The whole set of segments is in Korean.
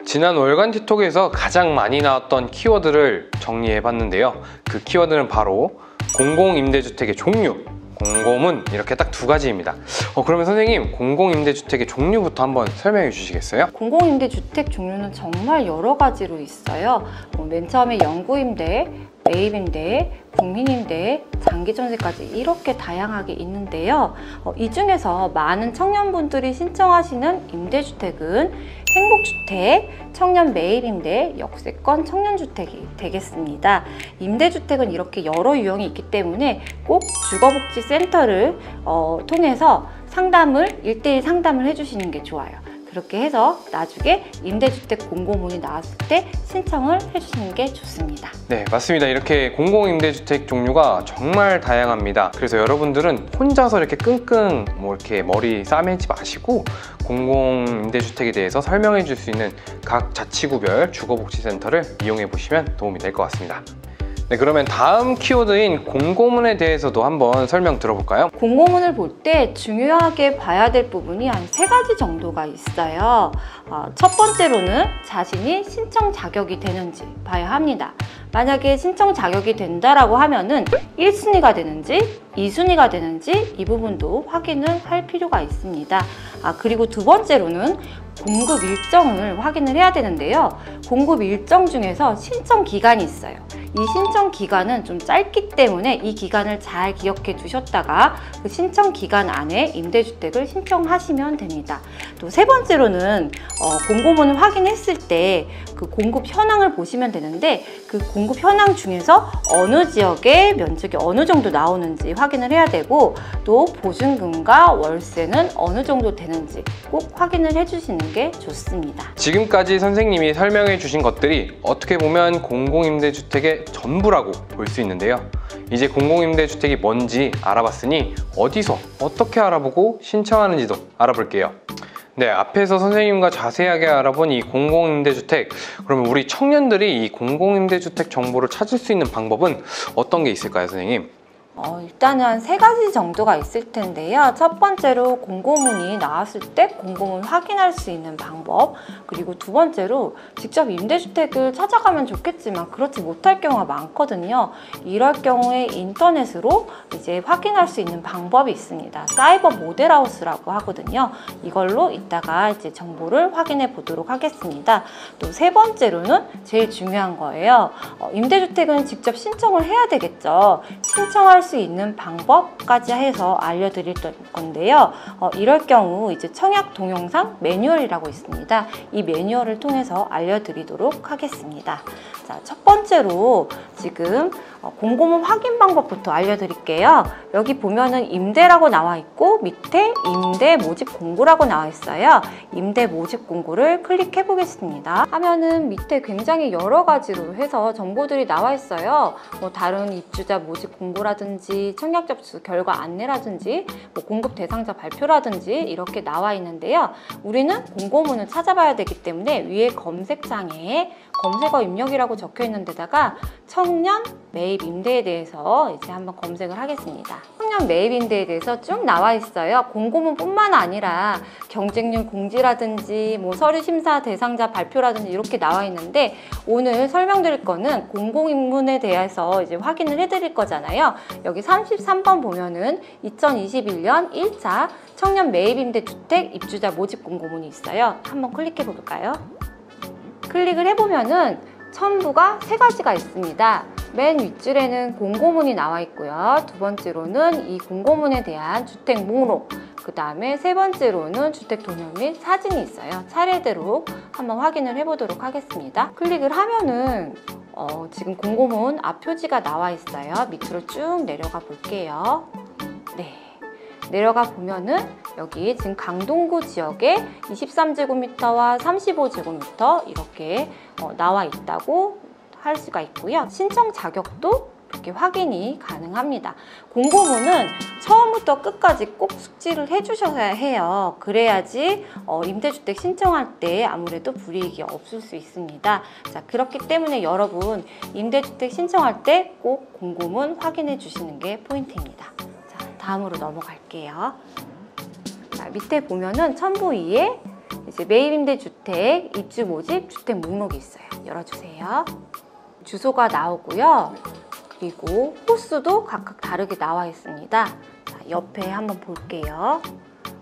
지난 월간 틱톡에서 가장 많이 나왔던 키워드를 정리해봤는데요. 그 키워드는 바로 공공임대주택의 종류, 공고문, 이렇게 딱 두 가지입니다. 그러면 선생님, 공공임대주택의 종류부터 한번 설명해 주시겠어요? 공공임대주택 종류는 정말 여러 가지로 있어요. 맨 처음에 영구임대, 매입임대, 국민임대, 장기전세까지 이렇게 다양하게 있는데요. 이 중에서 많은 청년분들이 신청하시는 임대주택은 행복주택, 청년 매입임대, 역세권 청년주택이 되겠습니다. 임대주택은 이렇게 여러 유형이 있기 때문에 꼭 주거복지센터를 통해서 상담을 1:1 상담을 해주시는 게 좋아요. 그렇게 해서 나중에 임대주택 공고문이 나왔을 때 신청을 해주시는 게 좋습니다. 네, 맞습니다. 이렇게 공공임대주택 종류가 정말 다양합니다. 그래서 여러분들은 혼자서 이렇게 끙끙 이렇게 머리 싸매지 마시고 공공임대주택에 대해서 설명해 줄 수 있는 각 자치구별 주거복지센터를 이용해 보시면 도움이 될 것 같습니다. 네, 그러면 다음 키워드인 공고문에 대해서도 한번 설명 들어볼까요? 공고문을 볼 때 중요하게 봐야 될 부분이 한 3가지 정도가 있어요. 첫 번째로는 자신이 신청 자격이 되는지 봐야 합니다. 만약에 신청 자격이 된다라고 하면은 1순위가 되는지 2순위가 되는지 이 부분도 확인을 할 필요가 있습니다. 그리고 두 번째로는 공급 일정을 확인을 해야 되는데요. 공급 일정 중에서 신청 기간이 있어요. 이 신청 기간은 좀 짧기 때문에 이 기간을 잘 기억해 두셨다가 그 신청 기간 안에 임대주택을 신청하시면 됩니다. 또 세 번째로는 공고문을 확인했을 때 그 공급 현황을 보시면 되는데 그 공급 현황 중에서 어느 지역의 면적이 어느 정도 나오는지 확인을 해야 되고 또 보증금과 월세는 어느 정도 되는지 꼭 확인을 해주시는 게 좋습니다. 지금까지 선생님이 설명해 주신 것들이 어떻게 보면 공공임대주택의 전부라고 볼 수 있는데요. 이제 공공임대주택이 뭔지 알아봤으니 어디서 어떻게 알아보고 신청하는지도 알아볼게요. 네, 앞에서 선생님과 자세하게 알아본 이 공공임대주택, 그러면 우리 청년들이 이 공공임대주택 정보를 찾을 수 있는 방법은 어떤 게 있을까요, 선생님? 일단은 한 3가지 정도가 있을 텐데요. 첫 번째로 공고문이 나왔을 때 공고문 확인할 수 있는 방법, 그리고 두 번째로 직접 임대주택을 찾아가면 좋겠지만 그렇지 못할 경우가 많거든요. 이럴 경우에 인터넷으로 이제 확인할 수 있는 방법이 있습니다. 사이버 모델하우스라고 하거든요. 이걸로 이따가 이제 정보를 확인해 보도록 하겠습니다. 또 세 번째로는 제일 중요한 거예요. 임대주택은 직접 신청을 해야 되겠죠. 신청할 수 있는 방법까지 해서 알려드릴 건데요. 이럴 경우 이제 청약 동영상 매뉴얼이라고 있습니다. 이 매뉴얼을 통해서 알려드리도록 하겠습니다. 자, 첫 번째로 지금 공고문 확인 방법부터 알려드릴게요. 여기 보면은 임대라고 나와 있고 밑에 임대 모집 공고라고 나와 있어요. 임대 모집 공고를 클릭해 보겠습니다. 하면은 밑에 굉장히 여러 가지로 해서 정보들이 나와 있어요. 다른 입주자 모집 공고라든지 청약 접수 결과 안내라든지 공급 대상자 발표라든지 이렇게 나와 있는데요. 우리는 공고문을 찾아봐야 되기 때문에 위에 검색창에 검색어 입력이라고 적혀 있는 데다가 청년 매입 임대에 대해서 이제 한번 검색을 하겠습니다. 청년 매입 임대에 대해서 쭉 나와 있어요. 공고문뿐만 아니라 경쟁률 공지라든지 서류 심사 대상자 발표라든지 이렇게 나와 있는데 오늘 설명드릴 거는 공공임문에 대해서 이제 확인을 해드릴 거잖아요. 여기 33번 보면은 2021년 1차 청년 매입 임대 주택 입주자 모집 공고문이 있어요. 한번 클릭해 볼까요? 클릭을 해보면은 첨부가 3가지가 있습니다. 맨 윗줄에는 공고문이 나와 있고요. 두 번째로는 이 공고문에 대한 주택 목록, 그 다음에 세 번째로는 주택 도면 및 사진이 있어요. 차례대로 한번 확인을 해보도록 하겠습니다. 클릭을 하면은 지금 공고문 앞 표지가 나와 있어요. 밑으로 쭉 내려가 볼게요. 네. 내려가 보면은 여기 지금 강동구 지역에 23제곱미터와 35제곱미터 이렇게 나와 있다고 할 수가 있고요. 신청 자격도 이렇게 확인이 가능합니다. 공고문은 처음부터 끝까지 꼭 숙지를 해주셔야 해요. 그래야지 임대주택 신청할 때 아무래도 불이익이 없을 수 있습니다. 자, 그렇기 때문에 여러분 임대주택 신청할 때 꼭 공고문 확인해 주시는 게 포인트입니다. 자, 다음으로 넘어갈게요. 자, 밑에 보면은 첨부 2에 이제 매입임대주택, 입주 모집, 주택 목록이 있어요. 열어주세요. 주소가 나오고요. 그리고 호수도 각각 다르게 나와 있습니다. 자, 옆에 한번 볼게요.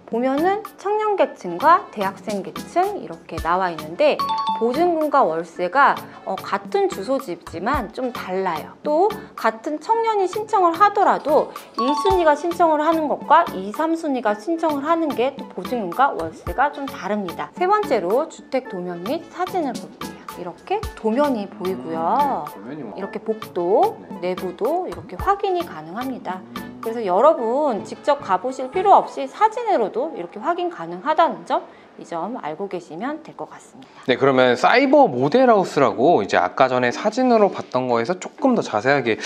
보면은 청년계층과 대학생계층 이렇게 나와 있는데 보증금과 월세가 같은 주소지지만 좀 달라요. 또 같은 청년이 신청을 하더라도 1순위가 신청을 하는 것과 2, 3순위가 신청을 하는 게 또 보증금과 월세가 좀 다릅니다. 세 번째로 주택 도면 및 사진을 볼게요. 이렇게 도면이 보이고요. 이렇게 복도, 내부도 이렇게 확인이 가능합니다. 그래서 여러분 직접 가보실 필요 없이 사진으로도 이렇게 확인 가능하다는 점, 이 점 알고 계시면 될 것 같습니다. 네, 그러면 사이버 모델하우스라고 이제 아까 전에 사진으로 봤던 거에서 조금 더 자세하게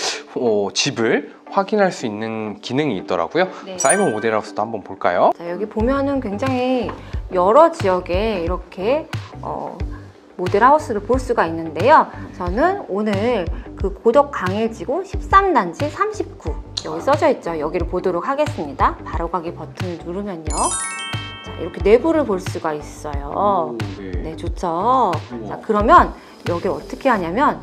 집을 확인할 수 있는 기능이 있더라고요. 네. 사이버 모델하우스도 한번 볼까요? 자, 여기 보면은 굉장히 여러 지역에 이렇게 모델하우스를 볼 수가 있는데요. 저는 오늘 그 고덕 강일지구 13단지 39 여기 써져 있죠. 여기를 보도록 하겠습니다. 바로 가기 버튼을 누르면요. 자, 이렇게 내부를 볼 수가 있어요. 네, 좋죠. 자, 그러면 여기 어떻게 하냐면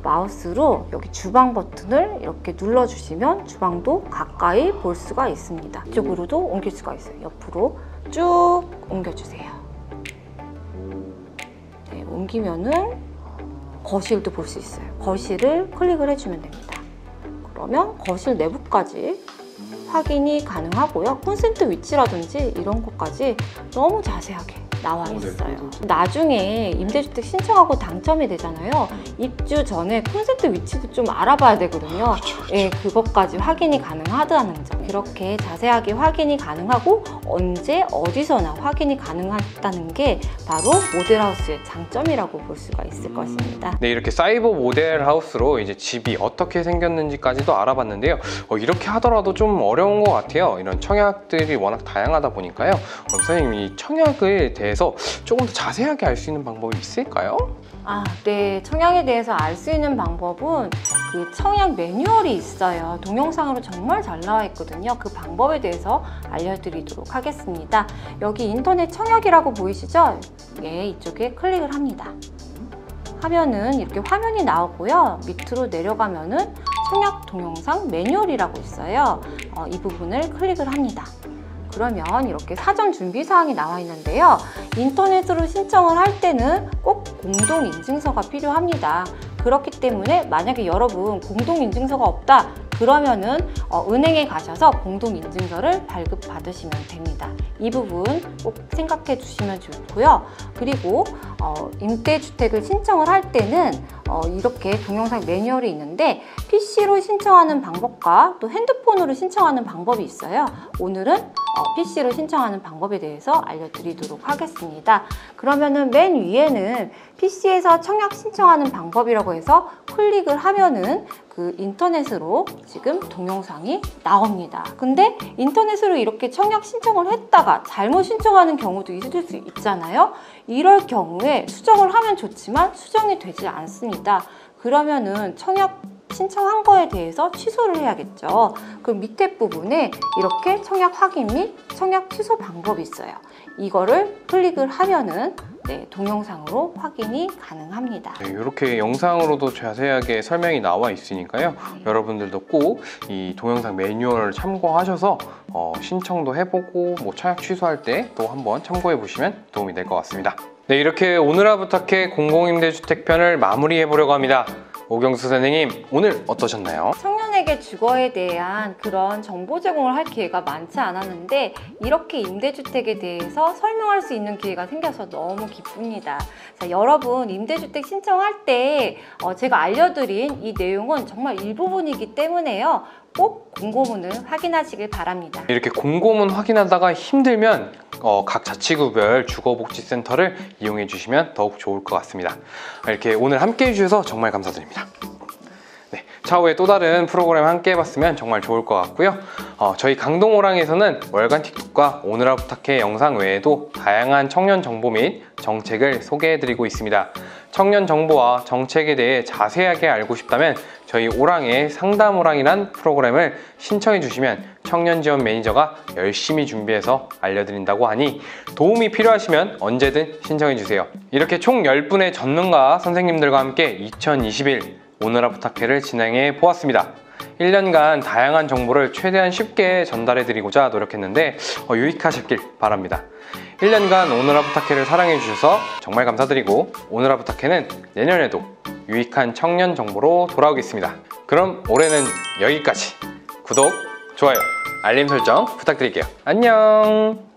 마우스로 여기 주방 버튼을 이렇게 눌러주시면 주방도 가까이 볼 수가 있습니다. 이쪽으로도 옮길 수가 있어요. 옆으로 쭉 옮겨주세요. 네, 옮기면은 거실도 볼 수 있어요. 거실을 클릭을 해주면 됩니다. 그러면 거실 내부까지 확인이 가능하고요. 콘센트 위치라든지 이런 것까지 너무 자세하게 나와 있어요. 나중에 임대주택 신청하고 당첨이 되잖아요. 입주 전에 콘센트 위치도 좀 알아봐야 되거든요. 예, 그것까지 확인이 가능하다는 점. 그렇게 자세하게 확인이 가능하고 언제 어디서나 확인이 가능하다는 게 바로 모델하우스의 장점이라고 볼 수가 있을 것입니다. 네, 이렇게 사이버 모델하우스로 이제 집이 어떻게 생겼는지까지도 알아봤는데요. 이렇게 하더라도 좀 어려운 것 같아요. 이런 청약들이 워낙 다양하다 보니까요. 그럼 선생님, 이 청약에 대해서 조금 더 자세하게 알 수 있는 방법이 있을까요? 네. 청약에 대해서 알 수 있는 방법은 그 청약 매뉴얼이 있어요. 동영상으로 정말 잘 나와 있거든요. 그 방법에 대해서 알려드리도록 하겠습니다. 여기 인터넷 청약이라고 보이시죠? 예, 이쪽에 클릭을 합니다. 하면은 이렇게 화면이 나오고요. 밑으로 내려가면은 청약 동영상 매뉴얼이라고 있어요. 이 부분을 클릭을 합니다. 그러면 이렇게 사전 준비 사항이 나와 있는데요. 인터넷으로 신청을 할 때는 꼭 공동인증서가 필요합니다. 그렇기 때문에 만약에 여러분 공동인증서가 없다 그러면은 은행에 가셔서 공동인증서를 발급받으시면 됩니다. 이 부분 꼭 생각해 주시면 좋고요. 그리고 임대주택을 신청을 할 때는 이렇게 동영상 매뉴얼이 있는데 PC로 신청하는 방법과 또 핸드폰으로 신청하는 방법이 있어요. 오늘은 PC로 신청하는 방법에 대해서 알려드리도록 하겠습니다. 그러면은 맨 위에는 PC에서 청약 신청하는 방법이라고 해서 클릭을 하면은 그 인터넷으로 지금 동영상이 나옵니다. 근데 인터넷으로 이렇게 청약 신청을 했다가 잘못 신청하는 경우도 있을 수 있잖아요. 이럴 경우에 수정을 하면 좋지만 수정이 되지 않습니다. 그러면은 청약 신청한 거에 대해서 취소를 해야겠죠. 그 밑에 부분에 이렇게 청약 확인 및 청약 취소 방법이 있어요. 이거를 클릭을 하면은 동영상으로 확인이 가능합니다. 네, 이렇게 영상으로도 자세하게 설명이 나와 있으니까요. 여러분들도 꼭 이 동영상 매뉴얼을 참고하셔서 신청도 해보고 청약 취소할 때 또 한번 참고해 보시면 도움이 될 것 같습니다. 네, 이렇게 오늘아 부탁해 공공임대주택 편을 마무리해 보려고 합니다. 오경수 선생님, 오늘 어떠셨나요? 청년에게 주거에 대한 그런 정보 제공을 할 기회가 많지 않았는데 이렇게 임대주택에 대해서 설명할 수 있는 기회가 생겨서 너무 기쁩니다. 자, 여러분 임대주택 신청할 때 제가 알려드린 이 내용은 정말 일부분이기 때문에요. 꼭 공고문을 확인하시길 바랍니다. 이렇게 공고문 확인하다가 힘들면 각 자치구별 주거복지센터를 이용해 주시면 더욱 좋을 것 같습니다. 이렇게 오늘 함께 해주셔서 정말 감사드립니다. 네, 차후에 또 다른 프로그램 함께 해봤으면 정말 좋을 것 같고요. 저희 강동호랑에서는 월간 틱톡과 오늘아 부탁해 영상 외에도 다양한 청년 정보 및 정책을 소개해드리고 있습니다. 청년 정보와 정책에 대해 자세하게 알고 싶다면 저희 오랑의 상담오랑이란 프로그램을 신청해 주시면 청년 지원 매니저가 열심히 준비해서 알려드린다고 하니 도움이 필요하시면 언제든 신청해주세요. 이렇게 총 10분의 전문가 선생님들과 함께 2021 오늘아 부탁해를 진행해 보았습니다. 1년간 다양한 정보를 최대한 쉽게 전달해드리고자 노력했는데 유익하셨길 바랍니다. 1년간 오늘아 부탁해를 사랑해주셔서 정말 감사드리고 오늘아 부탁해는 내년에도 유익한 청년 정보로 돌아오겠습니다. 그럼 올해는 여기까지. 구독, 좋아요, 알림 설정 부탁드릴게요. 안녕.